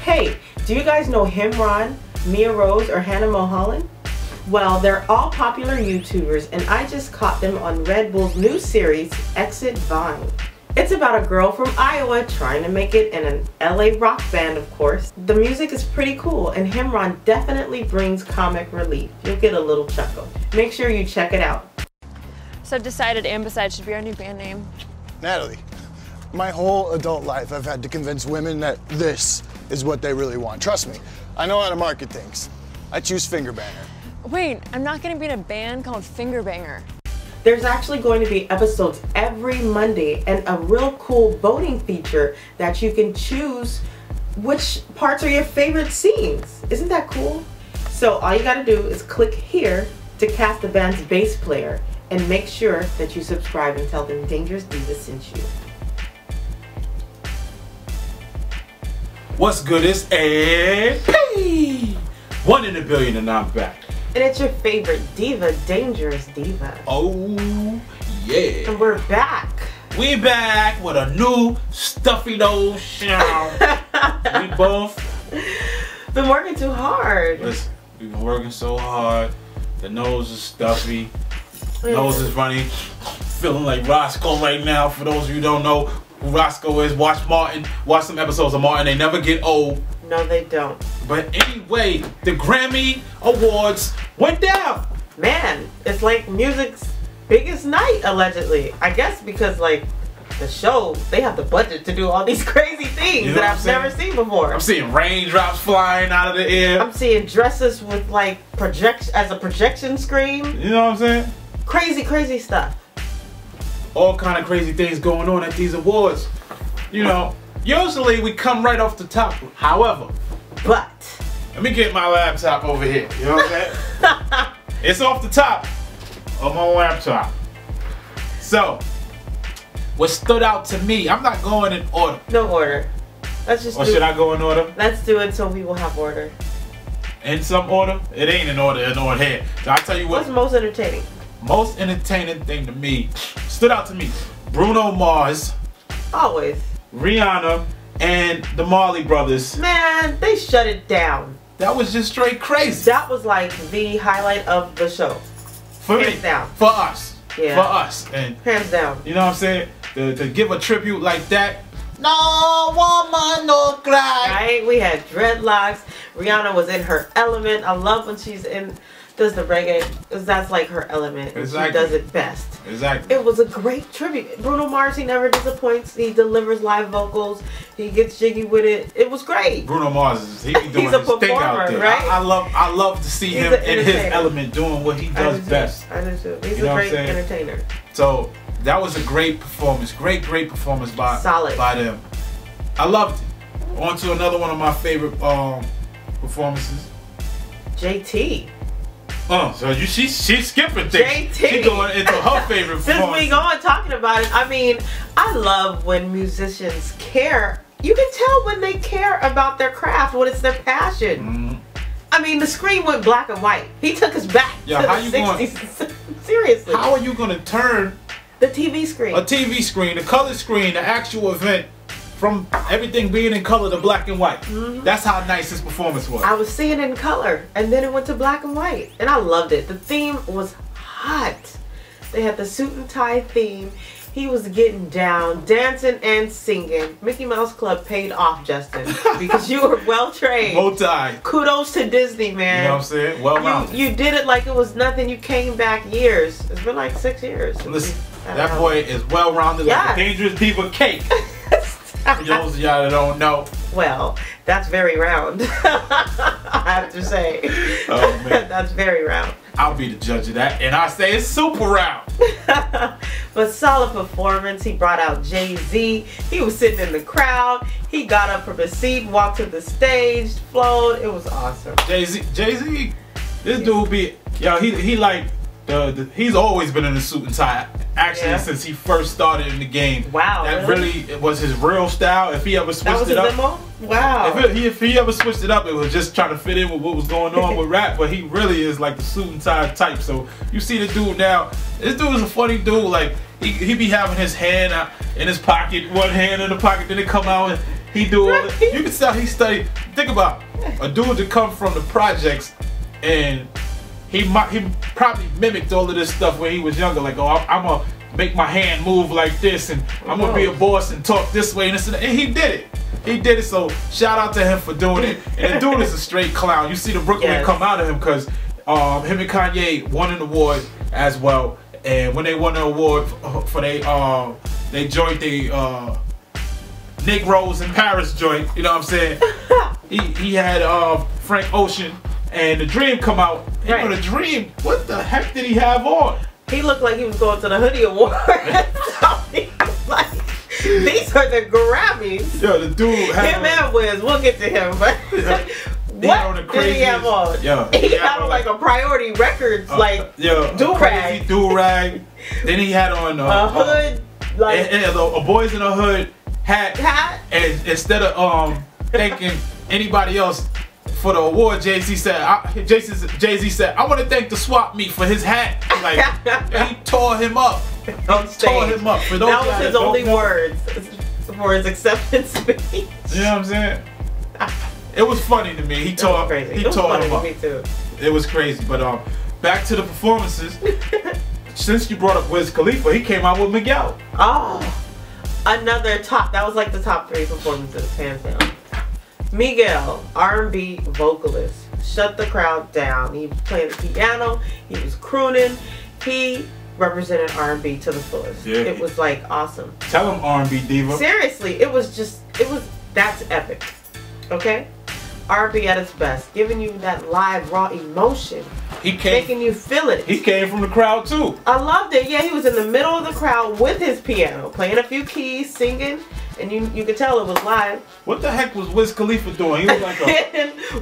Hey, do you guys know Himron, Mia Rose, or Hannah Mulholland? Well, they're all popular YouTubers, and I just caught them on Red Bull's new series, Exit Vine. It's about a girl from Iowa trying to make it in an LA rock band, of course. The music is pretty cool, and Himron definitely brings comic relief. You'll get a little chuckle. Make sure you check it out. So I've decided Ambicide should be our new band name. Natalie, my whole adult life I've had to convince women that this is what they really want. Trust me, I know how to market things. I choose Fingerbanger. Wait, I'm not gonna be in a band called Fingerbanger. There's actually going to be episodes every Monday and a real cool voting feature that you can choose which parts are your favorite scenes. Isn't that cool? So all you gotta do is click here to cast the band's bass player, and make sure that you subscribe and tell them Dangerous Diva sent you. What's good? It's AP, 1 in a billion, and I'm back. And it's your favorite diva, Dangerous Diva. Oh yeah. And we're back. We back with a new stuffy nose show. We both been working too hard. Listen, we've been working so hard. The nose is stuffy. Nose is runny. Feeling like Roscoe right now. For those of you who don't know who Roscoe is, watch some episodes of Martin. They never get old. No, they don't. But anyway, the Grammy Awards went down. Man, it's like music's biggest night, allegedly. I guess because, like, the show, they have the budget to do all these crazy things, you know, that I've never seen before. I'm seeing raindrops flying out of the air. I'm seeing dresses with, like, as a projection screen. You know what I'm saying? Crazy, crazy stuff. All kind of crazy things going on at these awards. You know, usually we come right off the top. However, but let me get my laptop over here. You know what I'm saying? It's off the top of my laptop. So, what stood out to me, I'm not going in order. No order. Let's just. Or should I go in order? Let's do it so we will have order. In some order? It ain't in order here. So I tell you what. What's most entertaining? Most entertaining thing to me, stood out to me, Bruno Mars. Always. Rihanna and the Marley brothers. Man, they shut it down. That was just straight crazy. That was like the highlight of the show. For hands me. Down. For us. Yeah. For us. And hands down. You know what I'm saying? To give a tribute like that. No woman, no cry. Right? We had dreadlocks. Rihanna was in her element. I love when she's does the reggae, because that's like her element. Exactly. She does it best. Exactly. It was a great tribute. Bruno Mars, he never disappoints. He delivers live vocals. He gets jiggy with it. It was great. Bruno Mars, he be doing he's a his thing out there. Right? I love to see him in his element doing what he does best. I do too. He's a great entertainer. So that was a great performance. Great performance by them. I loved it. On to another one of my favorite performances. JT. So she's skipping things. JT. She's going into her favorite Since we going talking about it, I mean, I love when musicians care. You can tell when they care about their craft, when it's their passion. Mm-hmm. I mean, the screen went black and white. He took us back to the 60s. Seriously. How are you going to turn the TV screen? A TV screen, the color screen, the actual event, from everything being in color to black and white. Mm-hmm. That's how nice this performance was. I was seeing it in color, and then it went to black and white, and I loved it. The theme was hot. They had the suit and tie theme. He was getting down, dancing and singing. Mickey Mouse Club paid off, Justin, because you were well trained. Multi. Kudos to Disney, man. You know what I'm saying? Well rounded. You did it like it was nothing. You came back years. It's been like 6 years. Listen, that boy is well rounded, like a Dangerous Diva cake. For those of y'all that don't know. Well, that's very round. I have to say. Oh, man. That's very round. I'll be the judge of that, and I say it's super round. But solid performance. He brought out Jay-Z. He was sitting in the crowd. He got up from his seat, walked to the stage, flowed. It was awesome. Jay-Z, this dude be, yo, he like, he's always been in a suit and tie. Actually, since he first started in the game. Wow. That really was his real style. If he ever switched it up. Demo? Wow. If he ever switched it up, it was just trying to fit in with what was going on with rap. But he really is like the suit and tie type. So you see the dude now. This dude is a funny dude. Like he be having his hand out in his pocket, one hand in the pocket, then it come out and he do all. You can tell he studied think about it. A dude that come from the projects, and he probably mimicked all of this stuff when he was younger. Like, oh, I'm gonna make my hand move like this, and I'm gonna be a boss and talk this way and this and that. And he did it. He did it. So shout out to him for doing it. And the dude is a straight clown. You see the Brooklyn come out of him because him and Kanye won an award as well. And when they won the award for they joint, they Negroes in Paris joint, you know what I'm saying? he had Frank Ocean and The Dream come out. You know, The Dream, what the heck did he have on? He looked like he was going to the Hoodie Award. Like, these are the Grammys. Yo, the dude had him and Wiz, we'll get to him, but what did he have on? Yo, he had on like a Priority Records, like do-rag. Do-rag. Then he had on a hood, like a Boys in a Hood hat. And instead of thanking anybody else for the award, Jay-Z said, Jay-Z said, I want to thank the swap meet for his hat. Like, he tore him up. On stage. Tore him up. For those that was his only words for his acceptance speech. You know what I'm saying? It was funny to me. He tore him up. Me too. It was crazy. But back to the performances. Since you brought up Wiz Khalifa, he came out with Miguel. Oh, another top. That was like the top 3 performances, hands down. Miguel, R&B vocalist, shut the crowd down. He was playing the piano. He was crooning. He represented R&B to the fullest. Yeah. It was like awesome. Tell him R&B diva. Seriously, that's epic. Okay? R&B at its best, giving you that live raw emotion. Making you feel it. He came from the crowd too. I loved it. Yeah, he was in the middle of the crowd with his piano, playing a few keys, singing, and you could tell it was live. What the heck was Wiz Khalifa doing? He was like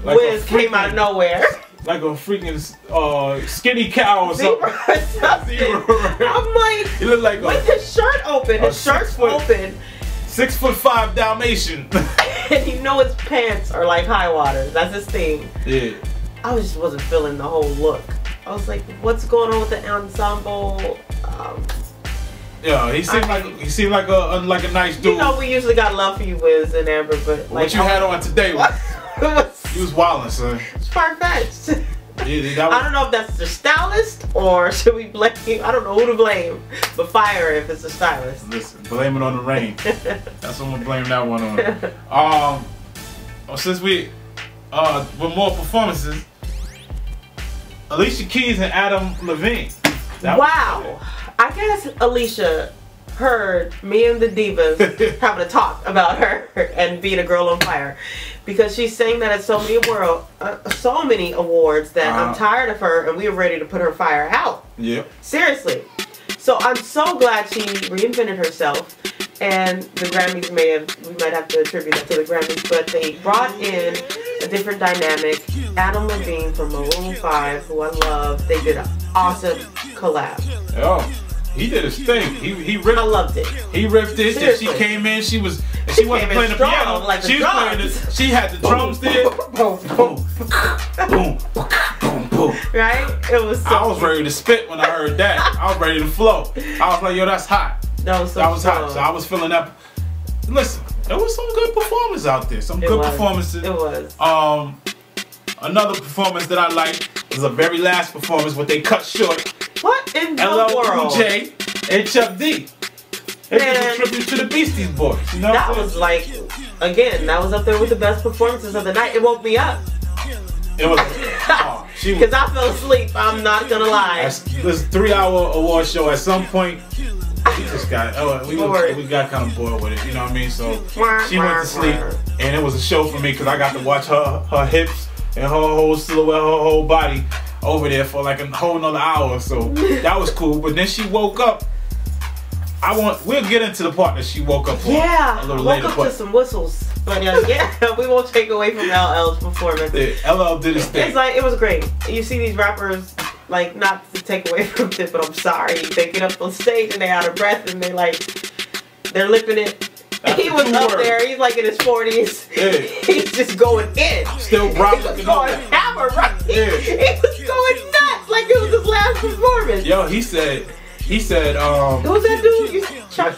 Wiz came out of nowhere. Like a freaking skinny cow or something. I'm like, he looked like with his shirt open. His shirt's open. 6'5" Dalmatian. And you know his pants are like high waters. That's his thing. Yeah. I just wasn't feeling the whole look. I was like, what's going on with the ensemble? Yeah, he seemed like a nice dude. You know, we usually got love for you, Wiz and Amber, but like what you had on today he was wildin', son. It's far-fetched. Yeah, I don't know if that's the stylist or should we blame? I don't know who to blame, but fire if it's the stylist. Listen, blame it on the rain. That's what I'm gonna blame that one on. Since we with more performances, Alicia Keys and Adam Levine. Wow. I guess Alicia heard me and the Divas having a talk about her and being a girl on fire, because she's saying that at so many awards that I'm tired of her and we were ready to put her fire out. Yeah. Seriously. So I'm so glad she reinvented herself, and the Grammys we might have to attribute that to the Grammys, but they brought in a different dynamic. Adam Levine from Maroon 5, who I love, they did an awesome collab. Oh. He did his thing. He ripped. I loved it. He ripped it. Seriously. And she came in. She wasn't playing the piano. Like she was playing the. She had the drums there. Boom, boom, boom, boom. Right? It was. So I was ready to spit when I heard that. I was ready to flow. I was like, yo, that's hot. That was hot. So I was feeling that. Listen, there was some good performances out there. Some good performances. It was. Another performance that I liked was the very last performance, what they cut short. What in the world? LL J and Chuck D. It was a tribute to the Beastie Boys. You know that was like, again, that was up there with the best performances of the night. It woke me up. It was. Because I fell asleep. I'm not gonna lie. This 3-hour award show. At some point, we just got we got kind of bored with it. You know what I mean? So she went to sleep, and it was a show for me because I got to watch her hips and her whole silhouette, her whole body over there for like a whole nother hour. So that was cool. But then she woke up. We'll get into the part that she woke up on a little later. Woke up to some whistles. But yeah, we won't take away from LL's performance. Yeah, LL did his thing. It's like, it was great. You see these rappers, like, not to take away from it, but I'm sorry, they get up on stage and they out of breath and they're lipping it. He was up there, he's like in his 40s. Yeah. He's just going in. Still brown. He was going hammer, right? Yeah. He was going nuts like it was his last performance. Yo, he said, who's that dude? Chuck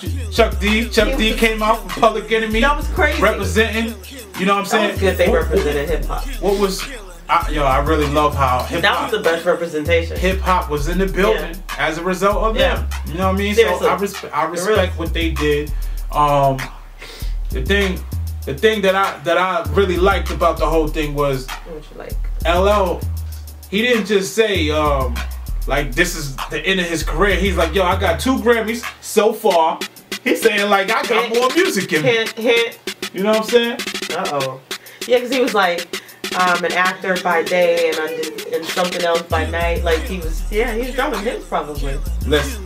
D. Chuck D came out from Public Enemy. That was crazy. Representing. You know what I'm saying? That was good. They represented hip hop. What was, I really love how hip That hop. was the best representation. Hip hop was in the building as a result of them. You know what I mean? Seriously. So I respect what they did. The thing that I really liked about the whole thing was What you like? LL. He didn't just say like this is the end of his career. He's like, yo, I got 2 Grammys so far. He's saying like I got more music in me. Hint. You know what I'm saying? Uh-oh. Yeah, because he was like an actor by day and something else by night. Like he was drumming hits probably. Let's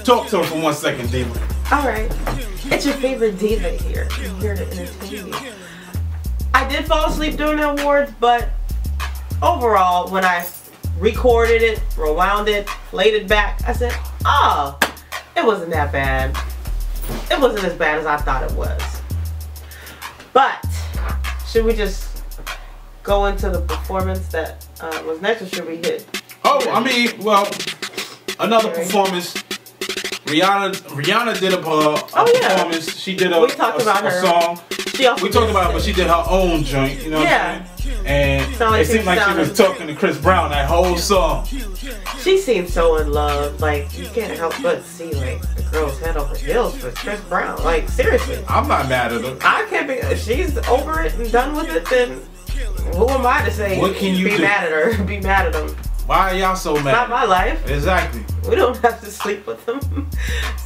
talk to him for 1 second, Diva. All right. It's your favorite diva here. I'm here to entertain you. I did fall asleep during the awards, but overall, when I recorded it, rewound it, played it back, I said, oh, it wasn't that bad. It wasn't as bad as I thought it was. But, should we just go into the performance that was next, or should we hit? Oh, I mean, well, another performance. Rihanna did a performance. She did a song. We talked about it, but she did her own joint. You know what I'm saying? And it seemed like she was talking to Chris Brown that whole song. She seemed so in love. Like, you can't help but see, like, the girl's head over heels for Chris Brown. Like, seriously. I'm not mad at her. I can't be. If she's over it and done with it, then who am I to say what can you be mad at her? Be mad at them. Why are y'all so mad? It's not my life. Exactly. We don't have to sleep with them.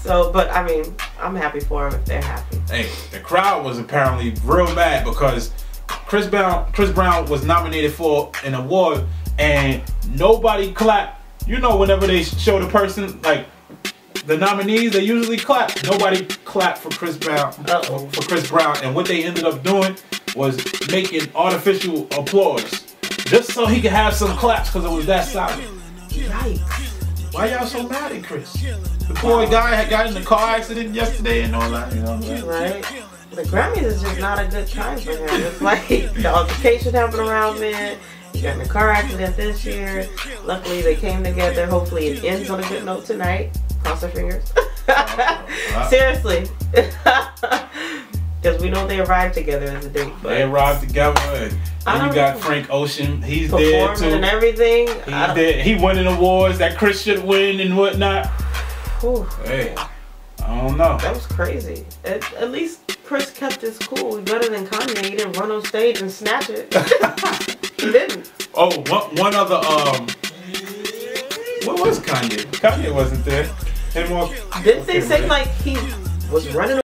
So, but I mean, I'm happy for them if they're happy. Hey, the crowd was apparently real mad because Chris Brown was nominated for an award and nobody clapped. You know, whenever they show the person, like the nominees, they usually clap. Nobody clapped for Chris Brown. For Chris Brown, and what they ended up doing was making artificial applause just so he could have some claps because it was that silent. Yikes. Why y'all so mad at Chris? The poor guy had got in a car accident yesterday and all that. You know what I'm saying? Right. The Grammys is just not a good time for him. It's like the altercation happened around me. He got in a car accident this year. Luckily, they came together. Hopefully, it ends on a good note tonight. Cross our fingers. Seriously. Because we know they arrived together as a date. They arrived together, and then you got Frank Ocean. He's there too. And everything. He winning awards that Chris should win and whatnot. Whew. Hey, I don't know. That was crazy. At least Chris kept his cool. Better than Kanye. He didn't run on stage and snatch it. He didn't. Oh, one other what was Kanye? Kanye wasn't there. Didn't they say like he was running